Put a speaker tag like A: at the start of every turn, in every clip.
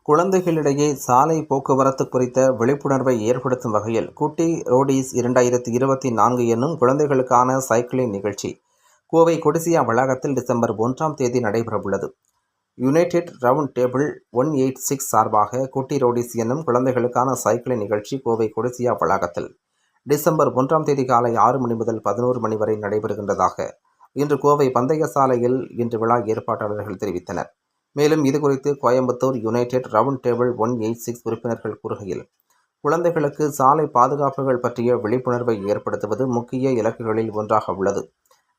A: குழந்தைகளிடையே சாலை போக்குவரத்து குறித்த விழிப்புணர்வை ஏற்படுத்தும் வகையில் குட்டி ரோடீஸ் 2024 என்னும் குழந்தைகளுக்கான சைக்கிளிங் நிகழ்ச்சி கோவை கொடிசியா வளாகத்தில் டிசம்பர் 1ஆம் தேதி நடைபெறவுள்ளது. யுனைடெட் ரவுண்ட் டேபிள் 186 சார்பாக குட்டி ரோடீஸ் என்னும் குழந்தைகளுக்கான சைக்கிளிங் நிகழ்ச்சி கோவை கொடிசியா வளாகத்தில் டிசம்பர் 1ஆம் தேதி காலை 6 மணி முதல் 11 மணி வரை நடைபெறுகின்றதாக இன்று கோவை பந்தய சாலையில் இன்று விழா ஏற்பாட்டாளர்கள் தெரிவித்தனர். மேலும் இதுகுறித்து கோயம்புத்தூர் யுனைடெட் ரவுண்ட் டேபிள் 186 உறுப்பினர்கள் கூறுகையில், குழந்தைகளுக்கு சாலை பாதுகாப்புகள் பற்றிய விழிப்புணர்வை ஏற்படுத்துவது முக்கிய இலக்குகளில் ஒன்றாக உள்ளது.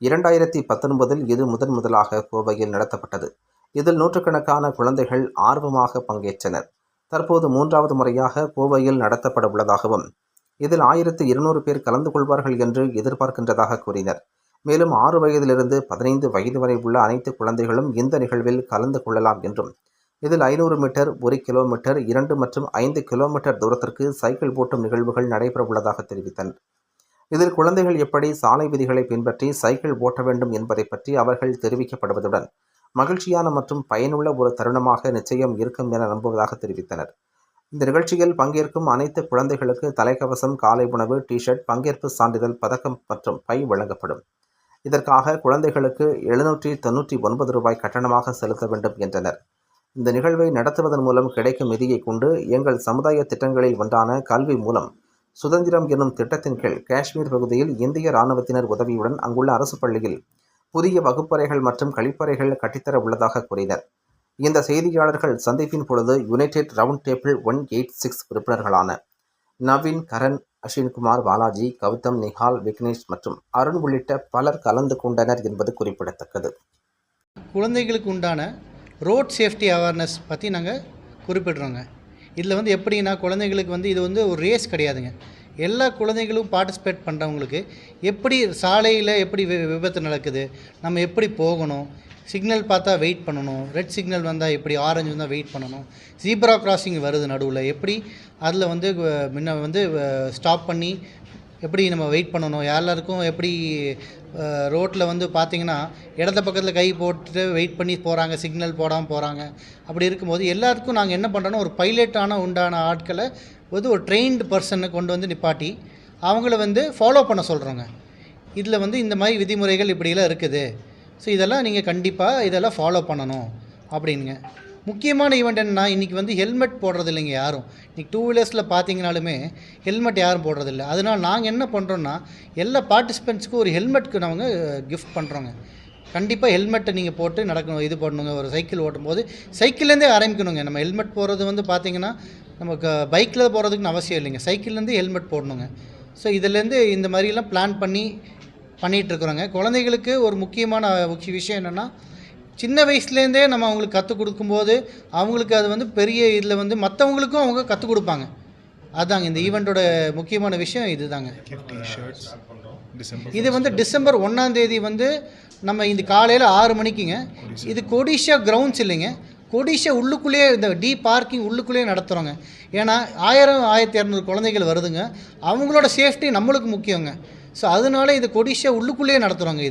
A: 2019இல் இது முதலாக கோவையில் நடத்தப்பட்டது. இதில் நூற்றுக்கணக்கான குழந்தைகள் ஆர்வமாக பங்கேற்றனர். தற்போது 3வது முறையாக கோவையில் நடத்தப்பட உள்ளதாகவும், இதில் 1200 பேர் கலந்து கொள்வார்கள் என்று எதிர்பார்க்கின்றதாக கூறினர். மேலும் 6 வயதிலிருந்து 15 வயது வரை உள்ள அனைத்து குழந்தைகளும் இந்த நிகழ்வில் கலந்து கொள்ளலாம் என்றும், இதில் 500 மீட்டர், 1 கிலோமீட்டர், 2 மற்றும் 5 கிலோமீட்டர் தூரத்திற்கு சைக்கிள் ஓட்டும் நிகழ்வுகள் நடைபெற உள்ளதாக தெரிவித்தனர். இதில் குழந்தைகள் எப்படி சாலை விதிகளை பின்பற்றி சைக்கிள் ஓட்ட வேண்டும் என்பதை பற்றி அவர்கள் தெரிவிக்கப்படுவதுடன், மகிழ்ச்சியான மற்றும் பயனுள்ள ஒரு தருணமாக நிச்சயம் இருக்கும் என நம்புவதாக தெரிவித்தனர். இந்த நிகழ்ச்சியில் பங்கேற்கும் அனைத்து குழந்தைகளுக்கு தலைக்கவசம், காலை உணவு, டி-ஷர்ட், பங்கேற்பு சான்றிதழ், பதக்கம் மற்றும் பை வழங்கப்படும். இதற்காக குழந்தைகளுக்கு 799 ரூபாய் கட்டணமாக செலுத்த வேண்டும் என்றனர். இந்த நிகழ்வை நடத்துவதன் மூலம் கிடைக்கும் நிதியை கொண்டு எங்கள் சமுதாய திட்டங்களில் ஒன்றான கல்வி மூலம் சுதந்திரம் என்னும் திட்டத்தின் கீழ் காஷ்மீர் பகுதியில் இந்திய இராணுவத்தினர் உதவியுடன் அங்குள்ள அரசு பள்ளியில் புதிய வகுப்பறைகள் மற்றும் கழிப்பறைகள் கட்டித்தர உள்ளதாக கூறினர். இந்த செய்தியாளர்கள் சந்திப்பின் பொழுது யுனைடெட் ரவுண்ட் டேபிள் 186 உறுப்பினர்களான நவீன், கரண், அஸ்வின்குமார், பாலாஜி, கௌதம், நிஹால், விக்னேஷ் மற்றும் அருண் உள்ளிட்ட பலர் கலந்து கொண்டனர் என்பது குறிப்பிடத்தக்கது.
B: குழந்தைகளுக்கு உண்டான ரோட் சேஃப்டி அவேர்னஸ் பற்றி நாங்கள் குறிப்பிடுறோங்க. இதில் எப்படின்னா, குழந்தைங்களுக்கு இது ஒரு ரேஸ் கிடையாதுங்க. எல்லா குழந்தைகளும் பார்ட்டிசிபேட் பண்ணுறவங்களுக்கு எப்படி சாலையில் எப்படி விபத்து நடக்குது, நம்ம எப்படி போகணும், சிக்னல் பார்த்தா வெயிட் பண்ணணும், ரெட் சிக்னல் வந்தால் எப்படி, ஆரஞ்சு வந்தால் வெயிட் பண்ணணும், ஜீப்ரா கிராசிங் வருது நடுவில் எப்படி அதில் முன்ன ஸ்டாப் பண்ணி எப்படி நம்ம வெயிட் பண்ணணும், எல்லாருக்கும் எப்படி ரோட்டில் பார்த்திங்கன்னா இடது பக்கத்தில் கை போட்டுட்டு வெயிட் பண்ணி போகிறாங்க, சிக்னல் போடாமல் போகிறாங்க. அப்படி இருக்கும்போது எல்லாருக்கும் நாங்கள் என்ன பண்ணுறோன்னா, ஒரு பைலட்டான உண்டான ஆட்களை ஒரு ட்ரெயின்டு பர்சனை கொண்டு நிப்பாட்டி அவங்கள ஃபாலோ பண்ண சொல்கிறோங்க. இதில் இந்த மாதிரி விதிமுறைகள் இப்படியெல்லாம் இருக்குது, ஸோ இதெல்லாம் நீங்கள் கண்டிப்பாக இதெல்லாம் ஃபாலோ பண்ணணும் அப்படின்னுங்க. முக்கியமான ஈவெண்ட் என்னென்னா, இன்றைக்கி ஹெல்மெட் போடுறது இல்லைங்க யாரும். இன்றைக்கி 2 வீலர்ஸில் பார்த்தீங்கனாலுமே ஹெல்மெட் யாரும் போடுறதில்ல. அதனால் நாங்கள் என்ன பண்ணுறோன்னா, எல்லா பார்ட்டிசிபெண்ட்ஸுக்கும் ஒரு ஹெல்மெட்டுக்கு நாங்கள் கிஃப்ட் பண்ணுறோங்க. கண்டிப்பாக ஹெல்மெட்டை நீங்கள் போட்டு நடக்கணும், இது பண்ணணுங்க. ஒரு சைக்கிள் ஓட்டும்போது சைக்கிள்லேருந்தே ஆரம்பிக்கணுங்க. நம்ம ஹெல்மெட் போடுறது பார்த்திங்கன்னா, நமக்கு பைக்கில் போகிறதுக்குன்னு அவசியம் இல்லைங்க, சைக்கிள்லேருந்து ஹெல்மெட் போடணுங்க. ஸோ இதிலேருந்து இந்த மாதிரிலாம் பிளான் பண்ணிகிட்ருக்குறோங்க. குழந்தைகளுக்கு ஒரு முக்கிய விஷயம் என்னென்னா, சின்ன வயசுலேருந்தே நம்ம அவங்களுக்கு கற்றுக் கொடுக்கும்போது அவங்களுக்கு அது பெரிய இதில் மற்றவங்களுக்கும் அவங்க கற்றுக் கொடுப்பாங்க. அதுதாங்க இந்த ஈவெண்ட்டோட முக்கியமான விஷயம் இதுதாங்க. இது டிசம்பர் 1ஆம் தேதி நம்ம இந்த காலையில் 6 மணிக்குங்க. இது கொடிஷா கிரவுண்ட்ஸ் இல்லைங்க, கொடிஷா உள்ளுக்குள்ளேயே இந்த பார்க்கிங் உள்ளுக்குள்ளேயே நடத்துகிறோங்க. ஏன்னா 1000-1200 குழந்தைகள் வருதுங்க, அவங்களோட சேஃப்டி நம்மளுக்கு முக்கியங்க. ஸோ அதனால இது கொடிஷா உள்ளுக்குள்ளேயே நடத்துகிறோங்க.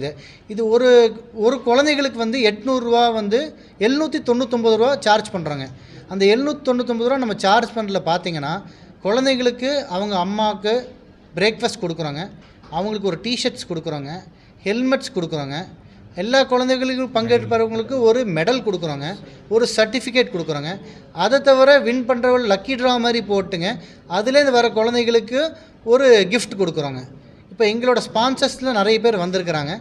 B: இது ஒரு குழந்தைகளுக்கு 800 ரூபா 799 ரூபா சார்ஜ் பண்ணுறாங்க. அந்த 799 ரூபா நம்ம சார்ஜ் பண்ணுறதுல பார்த்தீங்கன்னா, குழந்தைங்களுக்கு அவங்க அம்மாவுக்கு பிரேக்ஃபாஸ்ட் கொடுக்குறோங்க, அவங்களுக்கு ஒரு டிஷர்ட்ஸ் கொடுக்குறோங்க, ஹெல்மெட்ஸ் கொடுக்குறோங்க, எல்லா குழந்தைகளுக்கும் பங்கேற்பவங்களுக்கு ஒரு மெடல் கொடுக்குறோங்க, ஒரு சர்டிஃபிகேட் கொடுக்குறோங்க. அதை தவிர வின் பண்ணுறவங்க லக்கி ட்ரா மாதிரி போட்டுங்க, அதுலேருந்து வர குழந்தைகளுக்கு ஒரு கிஃப்ட் கொடுக்குறோங்க. இப்போ எங்களோட ஸ்பான்சர்ஸில் நிறைய பேர் வந்திருக்கிறாங்க,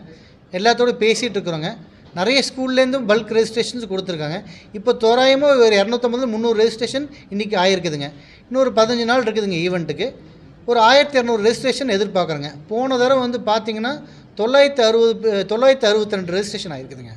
B: எல்லாத்தோடு பேசிகிட்டு இருக்கிறோங்க. நிறைய ஸ்கூல்லேருந்தும் பல்க் ரெஜிஸ்ட்ரேஷன்ஸ் கொடுத்துருக்காங்க. இப்போ தோராயமாக ஒரு 250-300 ரெஜிஸ்ட்ரேஷன் இன்றைக்கி ஆகிருக்குதுங்க. இன்னொரு 15 நாள் இருக்குதுங்க ஈவெண்ட்டுக்கு. ஒரு 1200 ரெஜிஸ்ட்ரேஷன் எதிர்பார்க்குறேங்க. போன தடவை பார்த்திங்கன்னா 962 ரெஜிஸ்ட்ரேஷன் ஆகிருக்குதுங்க.